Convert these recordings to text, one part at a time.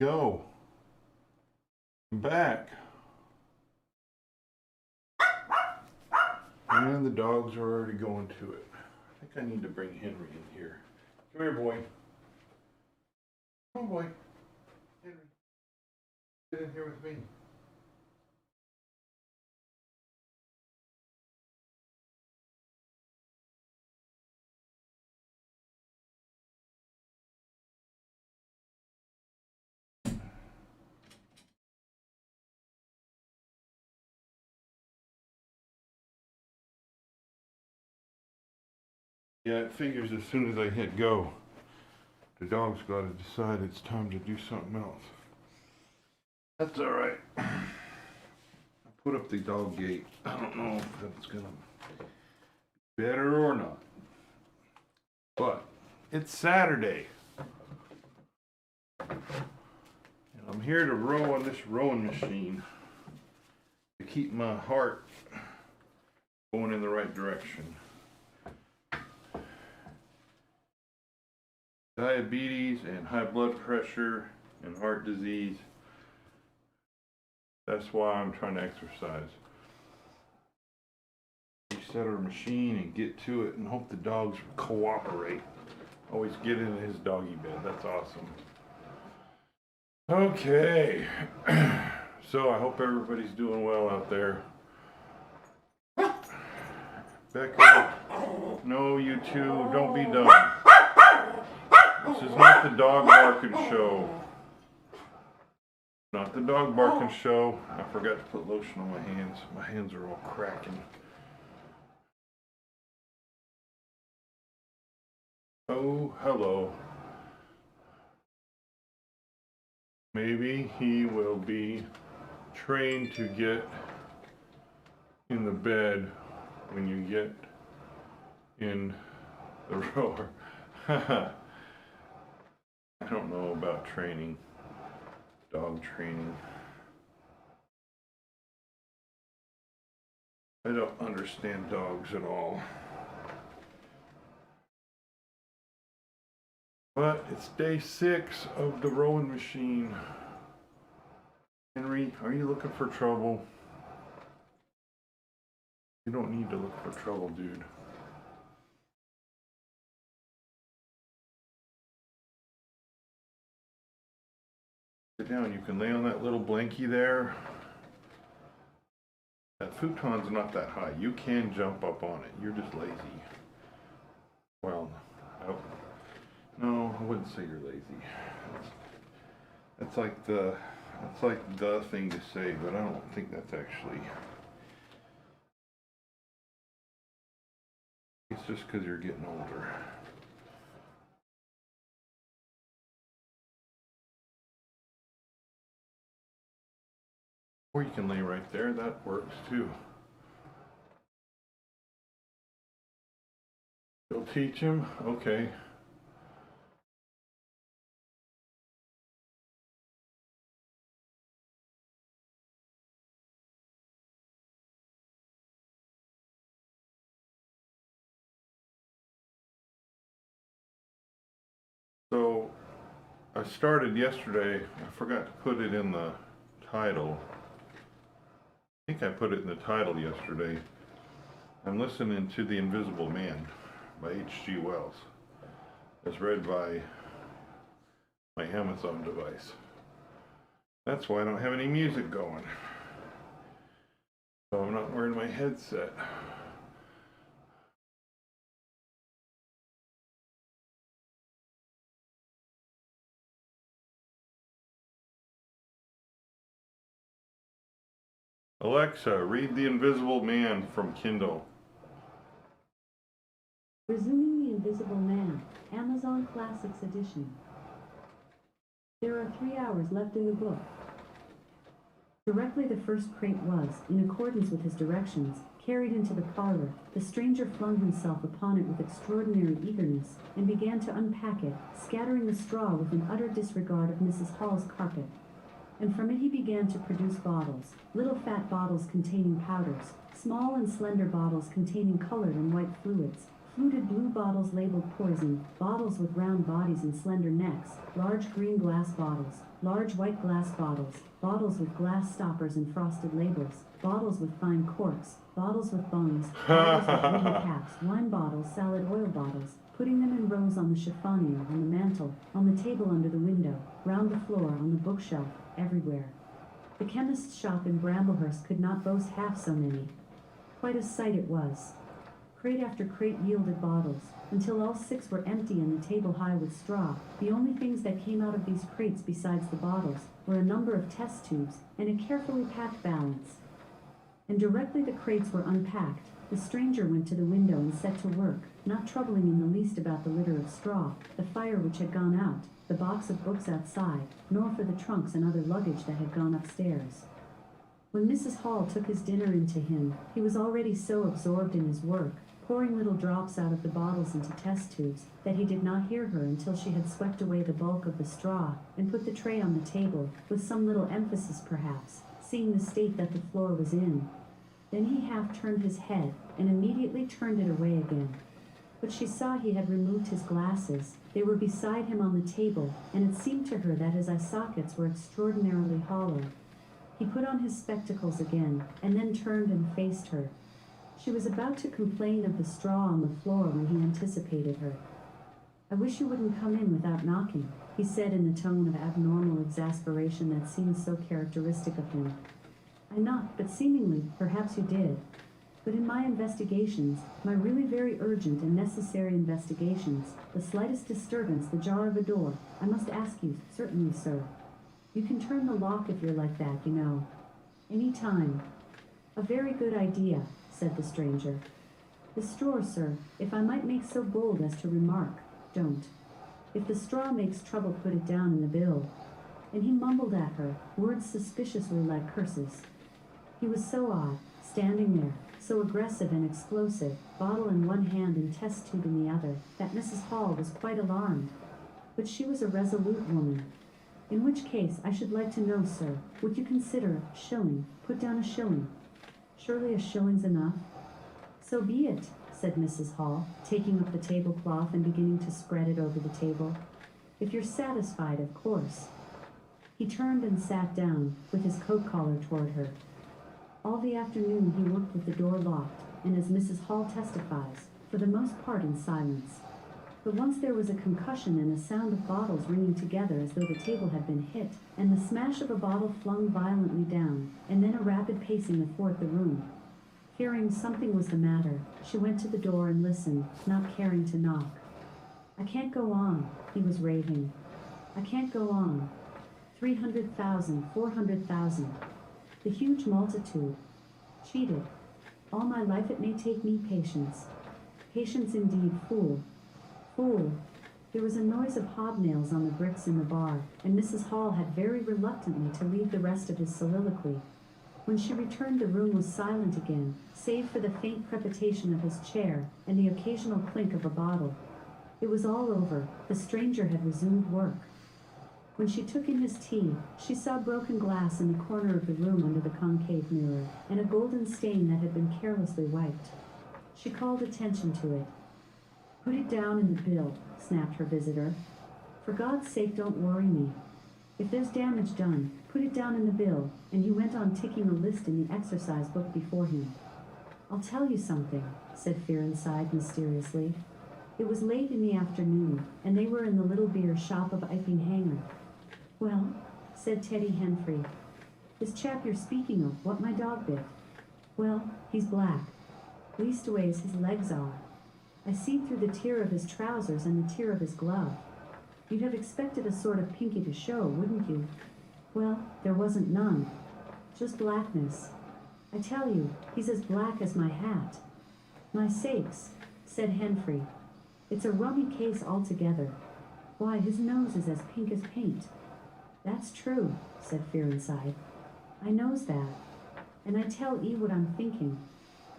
Yo, I'm back. And the dogs are already going to it. I think I need to bring Henry in here. Come here, boy. Come on, boy. Henry, get in here with me. Yeah, it figures as soon as I hit go, the dog's got to decide it's time to do something else. That's all right. I put up the dog gate. I don't know if that's gonna be better or not, but it's Saturday. And I'm here to row on this rowing machine to keep my heart going in the right direction. Diabetes and high blood pressure and heart disease. That's why I'm trying to exercise. Reset our machine and get to it and hope the dogs cooperate. Always get into his doggy bed. That's awesome. Okay. So I hope everybody's doing well out there. Becca, no, you two, don't be dumb. This is not the dog barking show. Not the dog barking show. I forgot to put lotion on my hands. My hands are all cracking. Oh, hello. Maybe he will be trained to get in the bed when you get in the rower. I don't know about training, dog training. I don't understand dogs at all. But it's day 6 of the rowing machine. Henry, are you looking for trouble? You don't need to look for trouble, dude. Sit down, you can lay on that little blankie there. That futon's not that high. You can jump up on it. You're just lazy. Well, no, I wouldn't say you're lazy. That's like the thing to say, but I don't think that's actually. It's just because you're getting older. Or you can lay right there, that works too. You'll teach him? Okay. So, I started yesterday, I forgot to put it in the title. I think I put it in the title yesterday. I'm listening to The Invisible Man by H.G. Wells. It's read by my Amazon device. That's why I don't have any music going. So I'm not wearing my headset. Alexa, read The Invisible Man from Kindle. Resuming The Invisible Man, Amazon Classics Edition. There are 3 hours left in the book. Directly the first crate was, in accordance with his directions, carried into the parlor. The stranger flung himself upon it with extraordinary eagerness, and began to unpack it, scattering the straw with an utter disregard of Mrs. Hall's carpet. And from it he began to produce bottles, little fat bottles containing powders, small and slender bottles containing colored and white fluids Fluted blue bottles labeled poison, bottles with round bodies and slender necks, large green glass bottles, large white glass bottles, bottles with glass stoppers and frosted labels, bottles with fine corks, bottles with bungs, bottles with wooden caps, wine bottles, salad oil bottles, putting them in rows on the chiffonier, on the mantel, on the table under the window, round the floor, on the bookshelf, everywhere. The chemist's shop in Bramblehurst could not boast half so many. Quite a sight it was. Crate after crate yielded bottles, until all 6 were empty and the table high with straw. The only things that came out of these crates besides the bottles were a number of test tubes and a carefully packed balance. And directly the crates were unpacked, the stranger went to the window and set to work, not troubling in the least about the litter of straw, the fire which had gone out, the box of books outside, nor for the trunks and other luggage that had gone upstairs. When Mrs. Hall took his dinner into him, he was already so absorbed in his work, pouring little drops out of the bottles into test tubes, that he did not hear her until she had swept away the bulk of the straw and put the tray on the table, with some little emphasis perhaps, seeing the state that the floor was in. Then he half turned his head and immediately turned it away again. But she saw he had removed his glasses. They were beside him on the table, and it seemed to her that his eye sockets were extraordinarily hollow. He put on his spectacles again, and then turned and faced her. She was about to complain of the straw on the floor when he anticipated her. "I wish you wouldn't come in without knocking," he said in the tone of abnormal exasperation that seemed so characteristic of him. "I knocked, but seemingly, perhaps you did. But in my investigations, my really very urgent and necessary investigations, the slightest disturbance, the jar of a door, I must ask you, certainly, sir. You can turn the lock if you're like that, you know. Any time." "A very good idea," said the stranger. "The straw, sir, if I might make so bold as to remark, don't. If the straw makes trouble, put it down in the bill." And he mumbled at her, words suspiciously like curses. He was so odd, standing there, so aggressive and explosive, bottle in one hand and test tube in the other, that Mrs. Hall was quite alarmed. But she was a resolute woman. "In which case, I should like to know, sir, would you consider a shilling? Put down a shilling." "Surely a shilling's enough." "So be it," said Mrs. Hall, taking up the tablecloth and beginning to spread it over the table. "If you're satisfied, of course." He turned and sat down, with his coat collar toward her. All the afternoon he worked with the door locked, and as Mrs. Hall testifies, for the most part in silence. But once there was a concussion and a sound of bottles ringing together as though the table had been hit, and the smash of a bottle flung violently down, and then a rapid pacing athwart the room. Fearing something was the matter, she went to the door and listened, not caring to knock. "I can't go on," he was raving. "I can't go on. 300,000, 400,000. The huge multitude. Cheated. All my life it may take me patience. Patience indeed, fool. Fool." There was a noise of hobnails on the bricks in the bar, and Mrs. Hall had very reluctantly to leave the rest of his soliloquy. When she returned, the room was silent again, save for the faint crepitation of his chair and the occasional clink of a bottle. It was all over. The stranger had resumed work. When she took in his tea, she saw broken glass in the corner of the room under the concave mirror, and a golden stain that had been carelessly wiped. She called attention to it. "Put it down in the bill," snapped her visitor. "For God's sake, don't worry me. If there's damage done, put it down in the bill," and he went on ticking a list in the exercise book before him. "I'll tell you something," said Fearenside mysteriously. It was late in the afternoon, and they were in the little beer shop of Iping Hanger. "Well," said Teddy Henfrey, "this chap you're speaking of, what my dog bit. Well, he's black. Leastways, his legs are. I see through the tear of his trousers and the tear of his glove. You'd have expected a sort of pinky to show, wouldn't you? Well, there wasn't none. Just blackness. I tell you, he's as black as my hat." "My sakes," said Henfrey. "It's a rummy case altogether. Why, his nose is as pink as paint." "That's true," said Fearenside. "I knows that. And I tell 'ee what I'm thinking.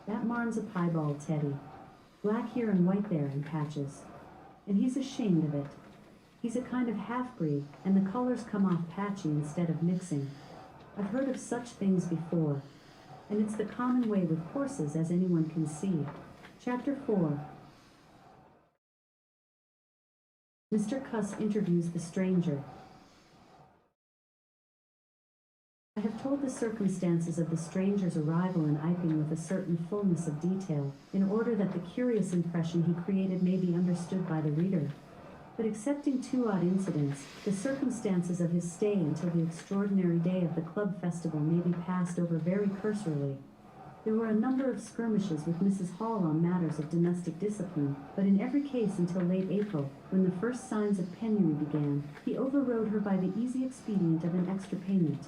That marn's a piebald, Teddy. Black here and white there in patches. And he's ashamed of it. He's a kind of half-breed, and the colors come off patchy instead of mixing. I've heard of such things before. And it's the common way with horses, as anyone can see." Chapter 4. Mr. Cuss interviews the stranger. I have told the circumstances of the stranger's arrival in Iping with a certain fullness of detail, in order that the curious impression he created may be understood by the reader. But excepting two odd incidents, the circumstances of his stay until the extraordinary day of the club festival may be passed over very cursorily. There were a number of skirmishes with Mrs. Hall on matters of domestic discipline, but in every case until late April, when the first signs of penury began, he overrode her by the easy expedient of an extra payment.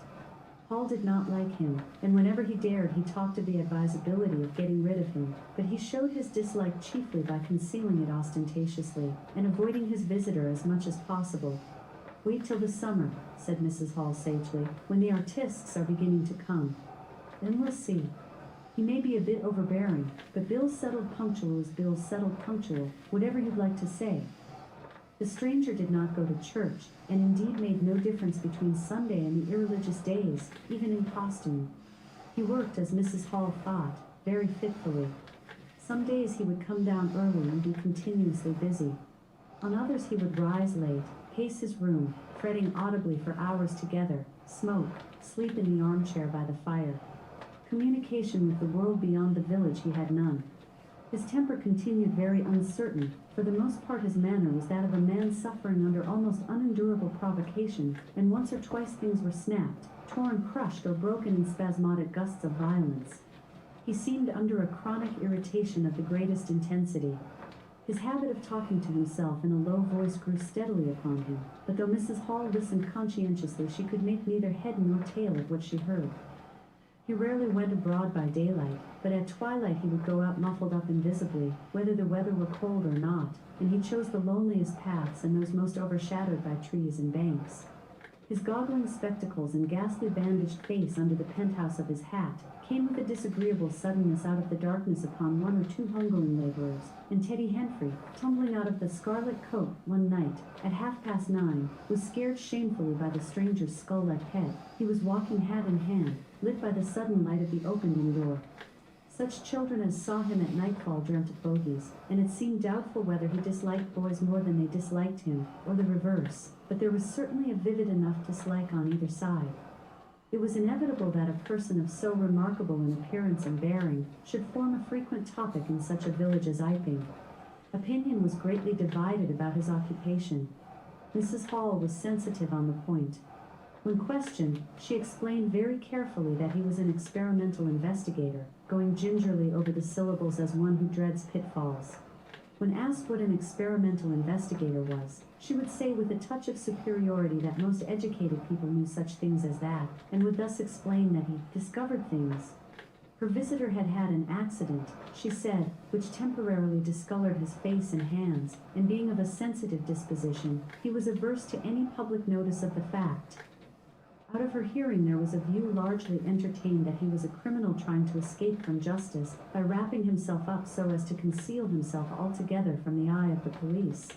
Hall did not like him, and whenever he dared he talked of the advisability of getting rid of him, but he showed his dislike chiefly by concealing it ostentatiously, and avoiding his visitor as much as possible. "Wait till the summer," said Mrs. Hall sagely, "when the artistes are beginning to come. Then we'll see. He may be a bit overbearing, but Bill's settled punctual is Bill's settled punctual, whatever you'd like to say." The stranger did not go to church, and indeed made no difference between Sunday and the irreligious days, even in costume. He worked, as Mrs. Hall thought, very fitfully. Some days he would come down early and be continuously busy. On others he would rise late, pace his room, fretting audibly for hours together, smoke, sleep in the armchair by the fire. Communication with the world beyond the village he had none. His temper continued very uncertain. For the most part his manner was that of a man suffering under almost unendurable provocation, and once or twice things were snapped, torn, crushed, or broken in spasmodic gusts of violence. He seemed under a chronic irritation of the greatest intensity. His habit of talking to himself in a low voice grew steadily upon him, but though Mrs. Hall listened conscientiously, she could make neither head nor tail of what she heard. He rarely went abroad by daylight, but at twilight he would go out muffled up invisibly, whether the weather were cold or not, and he chose the loneliest paths and those most overshadowed by trees and banks. His goggling spectacles and ghastly bandaged face under the penthouse of his hat came with a disagreeable suddenness out of the darkness upon one or two hungering laborers, and Teddy Henfrey, tumbling out of the scarlet coat one night, at 9:30, was scared shamefully by the stranger's skull-like head. He was walking hat in hand, lit by the sudden light of the opened door. Such children as saw him at nightfall dreamt of bogies, and it seemed doubtful whether he disliked boys more than they disliked him, or the reverse, but there was certainly a vivid enough dislike on either side. It was inevitable that a person of so remarkable an appearance and bearing should form a frequent topic in such a village as Iping. Opinion was greatly divided about his occupation. Mrs. Hall was sensitive on the point. When questioned, she explained very carefully that he was an experimental investigator, going gingerly over the syllables as one who dreads pitfalls. When asked what an experimental investigator was, she would say with a touch of superiority that most educated people knew such things as that, and would thus explain that he discovered things. Her visitor had had an accident, she said, which temporarily discolored his face and hands, and being of a sensitive disposition, he was averse to any public notice of the fact. Out of her hearing there was a view largely entertained that he was a criminal trying to escape from justice by wrapping himself up so as to conceal himself altogether from the eye of the police.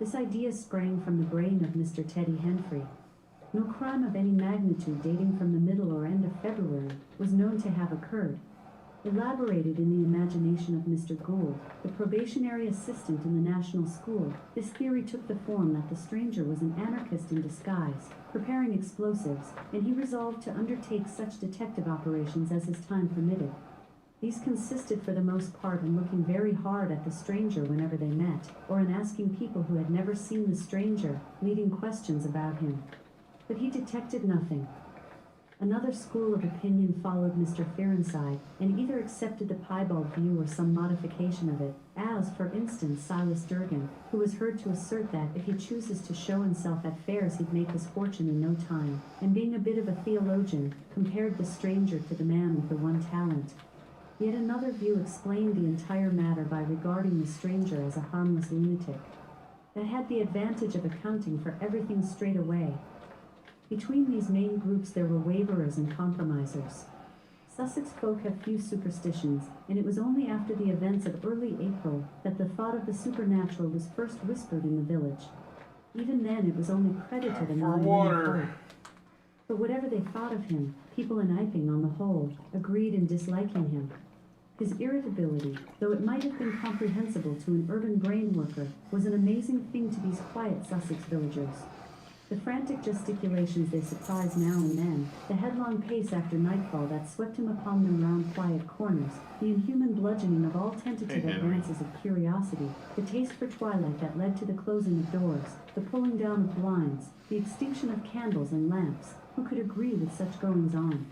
This idea sprang from the brain of Mr. Teddy Henfrey. No crime of any magnitude dating from the middle or end of February was known to have occurred. Elaborated in the imagination of Mr. Gould, the probationary assistant in the National School, this theory took the form that the stranger was an anarchist in disguise, preparing explosives, and he resolved to undertake such detective operations as his time permitted. These consisted for the most part in looking very hard at the stranger whenever they met, or in asking people who had never seen the stranger leading questions about him. But he detected nothing. Another school of opinion followed Mr. Fearenside, and either accepted the piebald view or some modification of it, as, for instance, Silas Durgan, who was heard to assert that, if he chooses to show himself at fairs he'd make his fortune in no time, and being a bit of a theologian, compared the stranger to the man with the one talent. Yet another view explained the entire matter by regarding the stranger as a harmless lunatic. That had the advantage of accounting for everything straight away. Between these main groups there were waverers and compromisers. Sussex folk have few superstitions, and it was only after the events of early April that the thought of the supernatural was first whispered in the village. Even then it was only credited among the folk. But whatever they thought of him, people in Iping on the whole agreed in disliking him. His irritability, though it might have been comprehensible to an urban brain worker, was an amazing thing to these quiet Sussex villagers. The frantic gesticulations they surprised now and then, the headlong pace after nightfall that swept him upon them round quiet corners, the inhuman bludgeoning of all tentative Hey, Henry. advances of curiosity, the taste for twilight that led to the closing of doors, the pulling down of blinds, the extinction of candles and lamps. Who could agree with such goings-on?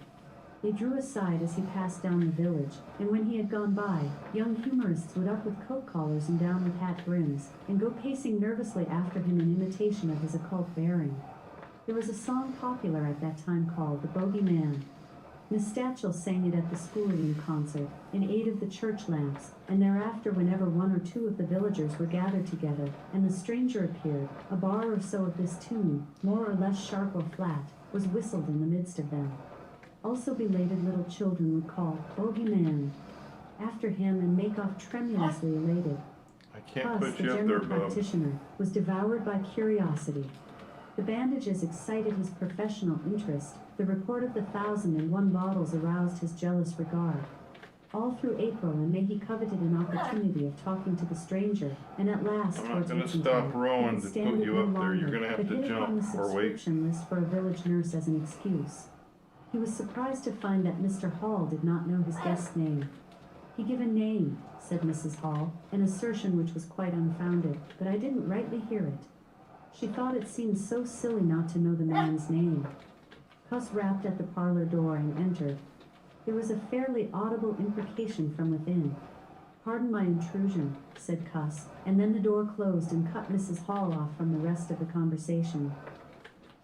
They drew aside as he passed down the village, and when he had gone by, young humorists would up with coat collars and down with hat brims, and go pacing nervously after him in imitation of his occult bearing. There was a song popular at that time called The Bogey Man. Miss Stachel sang it at the school-room concert, in aid of the church lamps, and thereafter whenever one or two of the villagers were gathered together, and the stranger appeared, a bar or so of this tune, more or less sharp or flat, was whistled in the midst of them. Also belated little children would call Bogey Man after him and make off tremulously elated. I can't Huss, put the you up there, general Bob. practitioner, was devoured by curiosity. The bandages excited his professional interest. The report of the 1,001 bottles aroused his jealous regard. All through April and May he coveted an opportunity of talking to the stranger, and at last, I'm not towards gonna Whittington, stop he rowing could to stand put it you no up there. You're longer, gonna have but to hit upon the jump or wait. subscription list for a village nurse as an excuse. He was surprised to find that Mr. Hall did not know his guest's name. "He give a name," said Mrs. Hall, an assertion which was quite unfounded, but I didn't rightly hear it. She thought it seemed so silly not to know the man's name. Cuss rapped at the parlor door and entered. There was a fairly audible imprecation from within. "Pardon my intrusion," said Cuss, and then the door closed and cut Mrs. Hall off from the rest of the conversation.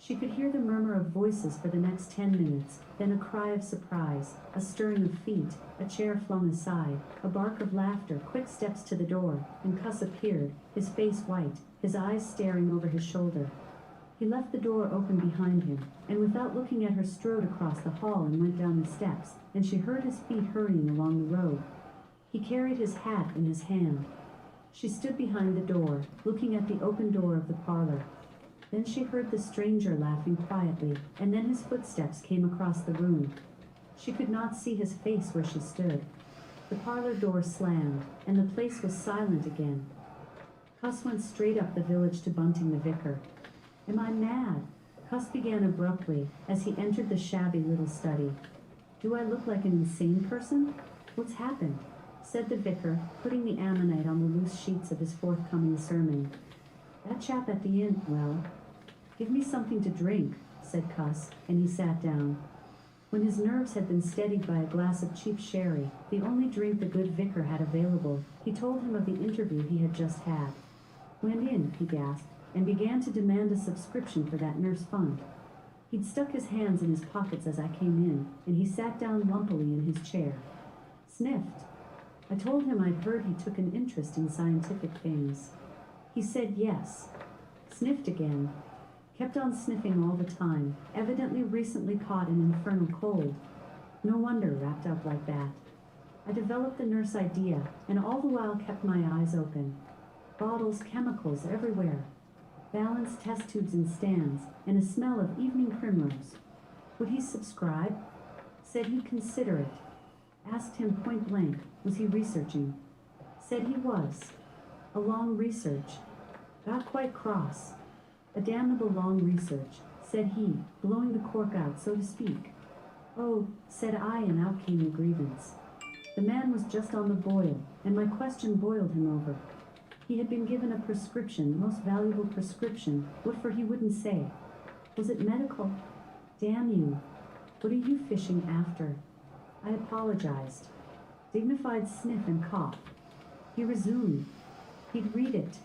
She could hear the murmur of voices for the next 10 minutes, then a cry of surprise, a stirring of feet, a chair flung aside, a bark of laughter, quick steps to the door, and Cuss appeared, his face white, his eyes staring over his shoulder. He left the door open behind him, and without looking at her strode across the hall and went down the steps, and she heard his feet hurrying along the road. He carried his hat in his hand. She stood behind the door, looking at the open door of the parlor. Then she heard the stranger laughing quietly, and then his footsteps came across the room. She could not see his face where she stood. The parlor door slammed, and the place was silent again. Cuss went straight up the village to Bunting the vicar. "Am I mad?" Cuss began abruptly as he entered the shabby little study. "Do I look like an insane person? What's happened?" said the vicar, putting the ammonite on the loose sheets of his forthcoming sermon. "That chap at the inn, well, give me something to drink," said Cuss, and he sat down. When his nerves had been steadied by a glass of cheap sherry, the only drink the good vicar had available, he told him of the interview he had just had. "Went in," he gasped, and began to demand a subscription for that nurse fund. He'd stuck his hands in his pockets as I came in, and he sat down lumpily in his chair. Sniffed. I told him I'd heard he took an interest in scientific things. He said yes. Sniffed again. Kept on sniffing all the time, evidently recently caught an infernal cold. No wonder wrapped up like that. I developed the nurse idea, and all the while kept my eyes open. Bottles, chemicals everywhere. Balanced test tubes in stands, and a smell of evening primrose. Would he subscribe? Said he'd consider it. Asked him point blank, was he researching? Said he was. A long research. Got quite cross. A damnable long research, said he, blowing the cork out, so to speak. "Oh," said I, and out came the grievance. The man was just on the boil, and my question boiled him over. He had been given a prescription, most valuable prescription, what for he wouldn't say. Was it medical? Damn you. What are you fishing after? I apologized. Dignified sniff and cough. He resumed. He'd read it.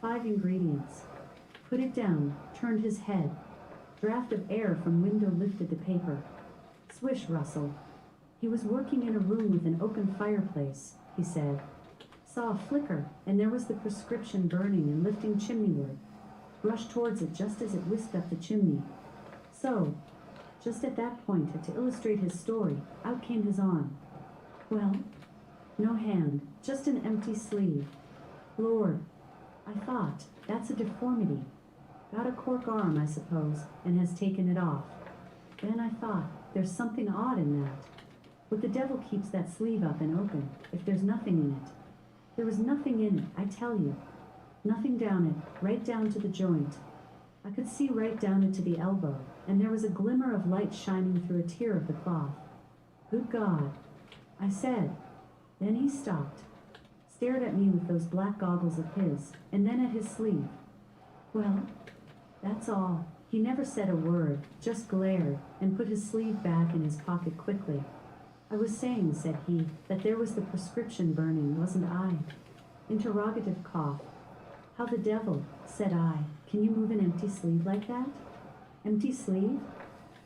5 ingredients. Put it down, turned his head. Draft of air from window lifted the paper. Swish rustle. He was working in a room with an open fireplace, he said. Saw a flicker, and there was the prescription burning and lifting chimneyward. Rushed towards it just as it whisked up the chimney. So, just at that point, and to illustrate his story, out came his arm. Well, no hand, just an empty sleeve. Lord, I thought, that's a deformity. Got a cork arm, I suppose, and has taken it off. Then I thought, there's something odd in that. What the devil keeps that sleeve up and open, if there's nothing in it? There was nothing in it, I tell you. Nothing down it, right down to the joint. I could see right down it to the elbow, and there was a glimmer of light shining through a tear of the cloth. Good God, I said. Then he stopped, stared at me with those black goggles of his, and then at his sleeve. Well, that's all. He never said a word, just glared, and put his sleeve back in his pocket quickly. I was saying, said he, that there was the prescription burning, wasn't I? Interrogative cough. How the devil, said I, can you move an empty sleeve like that? Empty sleeve?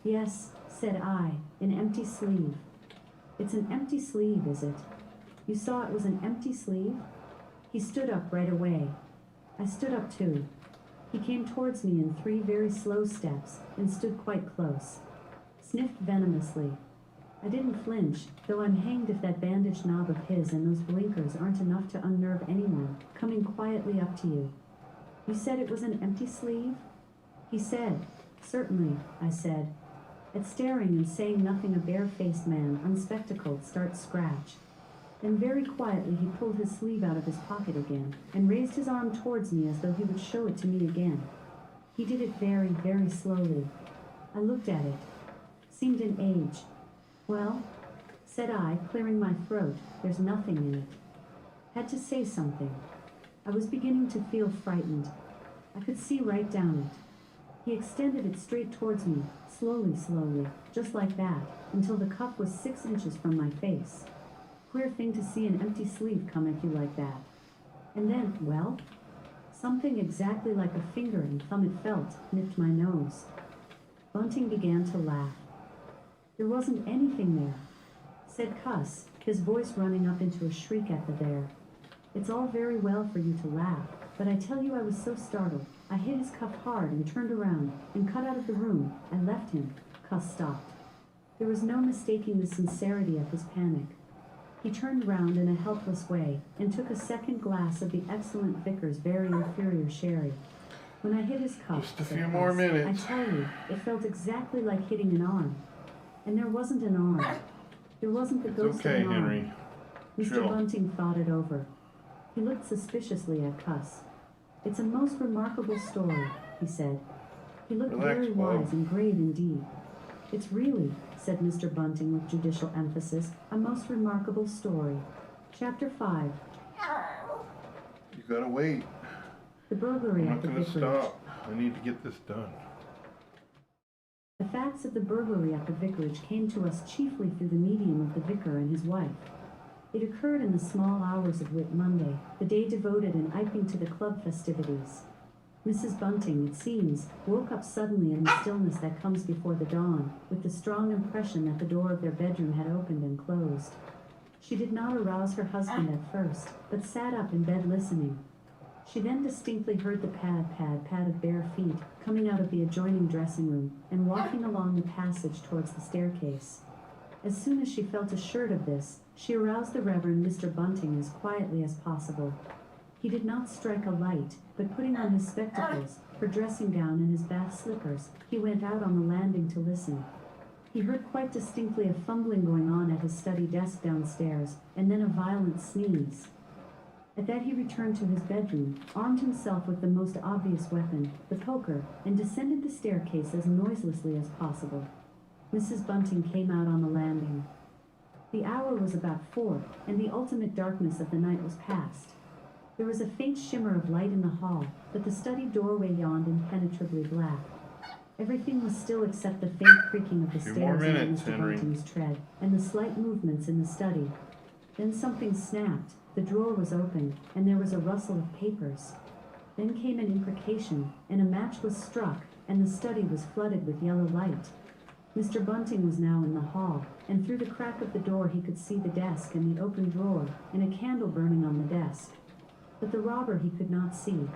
Yes, said I, an empty sleeve. It's an empty sleeve, is it? You saw it was an empty sleeve? He stood up right away. I stood up too. He came towards me in 3 very slow steps and stood quite close. Sniffed venomously. I didn't flinch, though I'm hanged if that bandaged knob of his and those blinkers aren't enough to unnerve anyone coming quietly up to you. You said it was an empty sleeve? He said, certainly, I said. At staring and saying nothing, a bare-faced man, unspectacled, starts scratch. Then very quietly he pulled his sleeve out of his pocket again and raised his arm towards me as though he would show it to me again. He did it very, very slowly. I looked at it. Seemed an age. Well, said I, clearing my throat, there's nothing in it. Had to say something. I was beginning to feel frightened. I could see right down it. He extended it straight towards me, slowly, slowly, just like that, until the cuff was 6 inches from my face. Queer thing to see an empty sleeve come at you like that. And then, well, something exactly like a finger and thumb it felt nipped my nose. Bunting began to laugh. There wasn't anything there, said Cuss, his voice running up into a shriek at the there. It's all very well for you to laugh, but I tell you I was so startled. I hit his cuff hard and turned around and cut out of the room. I left him. Cuss stopped. There was no mistaking the sincerity of his panic. He turned round in a helpless way and took a second glass of the excellent Vickers very inferior sherry. When I hit his cuff, Just a few more minutes. I tell you, it felt exactly like hitting an arm. And there wasn't an arm. There wasn't the ghost of an arm. Henry. Mr. Chill. Bunting thought it over. He looked suspiciously at Cuss. It's a most remarkable story, he said. He looked Relax, very Bob. wise and grave indeed. It's really, said Mr. Bunting with judicial emphasis, a most remarkable story. Chapter 5. You gotta wait. The burglary I'm at not the gonna vicarage. stop. I need to get this done. The facts of the burglary at the vicarage came to us chiefly through the medium of the vicar and his wife. It occurred in the small hours of Whit Monday, the day devoted in Iping to the club festivities. Mrs. Bunting, it seems, woke up suddenly in the stillness that comes before the dawn, with the strong impression that the door of their bedroom had opened and closed. She did not arouse her husband at first, but sat up in bed listening. She then distinctly heard the pad of bare feet coming out of the adjoining dressing room and walking along the passage towards the staircase. As soon as she felt assured of this, she aroused the Reverend Mr. Bunting as quietly as possible. He did not strike a light, but putting on his spectacles, her dressing gown and his bath slippers, he went out on the landing to listen. He heard quite distinctly a fumbling going on at his study desk downstairs, and then a violent sneeze. At that he returned to his bedroom, armed himself with the most obvious weapon, the poker, and descended the staircase as noiselessly as possible. Mrs. Bunting came out on the landing. The hour was about 4, and the ultimate darkness of the night was past. There was a faint shimmer of light in the hall, but the study doorway yawned impenetrably black. Everything was still except the faint creaking of the Few more stairs under minutes, Mr. Henry. Bunting's tread, and the slight movements in the study. Then something snapped, the drawer was opened, and there was a rustle of papers. Then came an imprecation, and a match was struck, and the study was flooded with yellow light. Mr. Bunting was now in the hall, and through the crack of the door he could see the desk and the open drawer, and a candle burning on the desk. But the robber he could not see.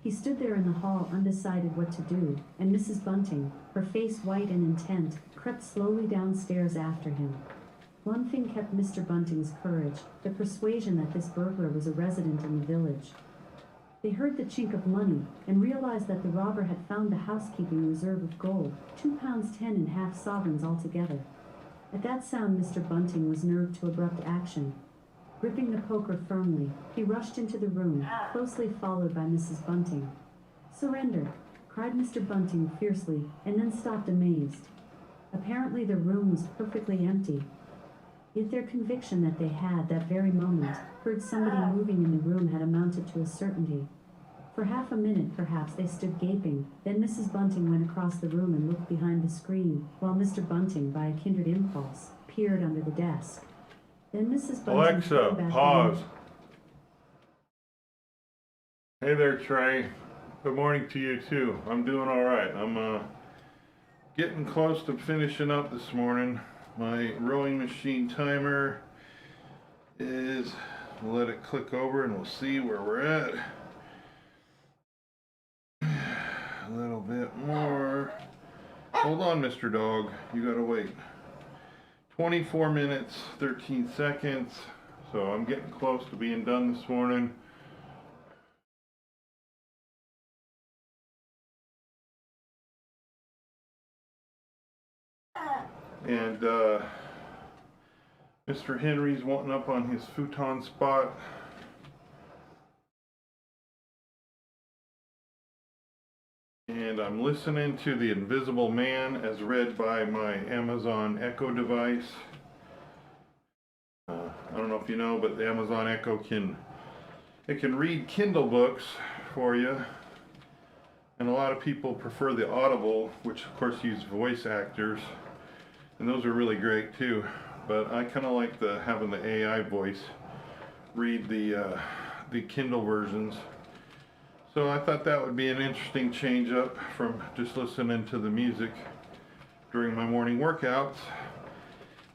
He stood there in the hall undecided what to do, and Mrs. Bunting, her face white and intent, crept slowly downstairs after him. One thing kept Mr. Bunting's courage, the persuasion that this burglar was a resident in the village. They heard the chink of money and realized that the robber had found the housekeeping reserve of gold, £2.10 in half sovereigns altogether. At that sound, Mr. Bunting was nerved to abrupt action. Gripping the poker firmly, he rushed into the room, closely followed by Mrs. Bunting. "Surrender!" cried Mr. Bunting fiercely, and then stopped amazed. Apparently the room was perfectly empty. Yet their conviction that they had, that very moment, heard somebody moving in the room had amounted to a certainty. For half a minute, perhaps, they stood gaping. Then Mrs. Bunting went across the room and looked behind the screen, while Mr. Bunting, by a kindred impulse, peered under the desk. Then Mrs. Bunting Alexa, back pause. in. Hey there, Trey. Good morning to you too. I'm doing all right. I'm getting close to finishing up this morning. My rowing machine timer is, we'll let it click over and we'll see where we're at. A little bit more. Hold on, Mr. Dog. You gotta wait. 24 minutes, 13 seconds. So I'm getting close to being done this morning. And Mr. Henry's wanting up on his futon spot. And I'm listening to The Invisible Man as read by my Amazon Echo device. I don't know if you know, but the Amazon Echo can read Kindle books for you. And a lot of people prefer the Audible, which of course use voice actors. And those are really great too. But I kind of like having the AI voice read the Kindle versions. So I thought that would be an interesting change up from just listening to the music during my morning workouts.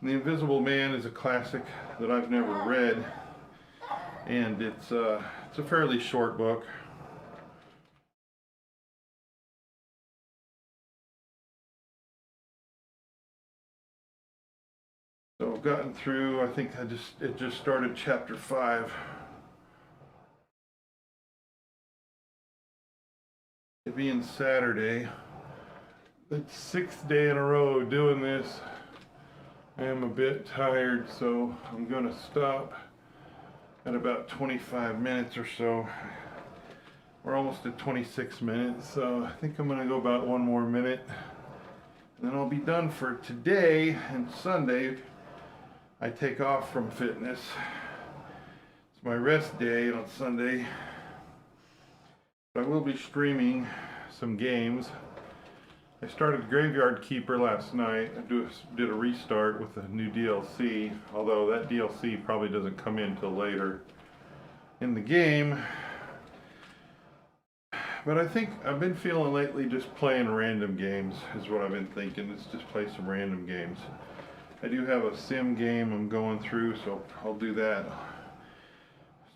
And The Invisible Man is a classic that I've never read, and it's a fairly short book. So I've gotten through, I think it just started chapter 5. It being Saturday, the 6th day in a row doing this. I am a bit tired, so I'm gonna stop at about 25 minutes or so. We're almost at 26 minutes, so I think I'm gonna go about one more minute, and then I'll be done for today. And Sunday I take off from fitness. It's my rest day on Sunday. But I will be streaming some games. I started Graveyard Keeper last night. I did a restart with a new DLC, although that DLC probably doesn't come in till later in the game. But I think I've been feeling lately just playing random games is what I've been thinking. Let's just play some random games. I do have a sim game I'm going through, so I'll do that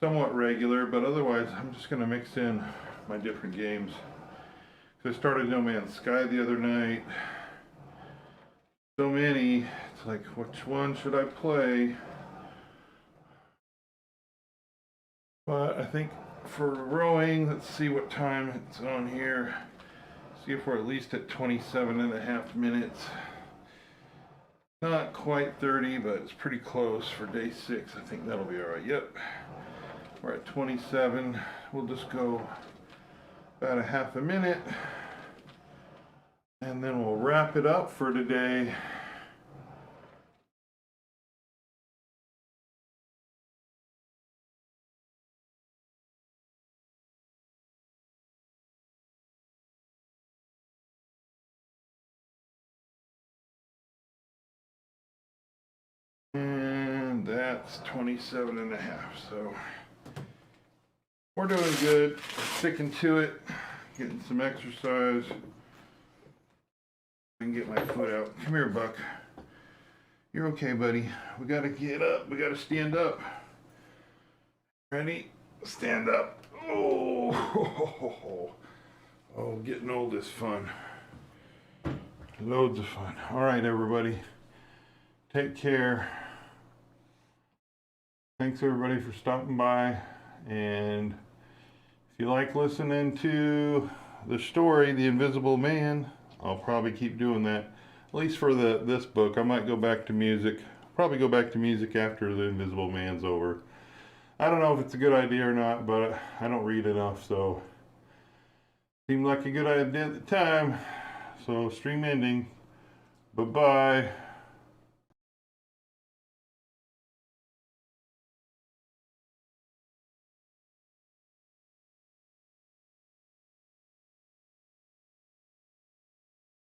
somewhat regular, but otherwise I'm just going to mix in my different games. So I started No Man's Sky the other night. So many, it's like, which one should I play? But I think for rowing, let's see what time it's on here. See if we're at least at 27.5 minutes. Not quite 30, but it's pretty close for day 6. I think that'll be all right. Yep. We're at 27. We'll just go about a half a minute, and then we'll wrap it up for today. And that's 27.5. So we're doing good, sticking to it, getting some exercise. I can get my foot out. Come here, Buck. You're okay, buddy. We gotta get up. We gotta stand up. Ready? Stand up. Oh, oh, getting old is fun. Loads of fun. All right, everybody. Take care. Thanks, everybody, for stopping by. And if you like listening to the story, The Invisible Man, I'll probably keep doing that. At least for this book. I might go back to music. Probably go back to music after The Invisible Man's over. I don't know if it's a good idea or not, but I don't read enough, so seemed like a good idea at the time. So stream ending. Bye-bye.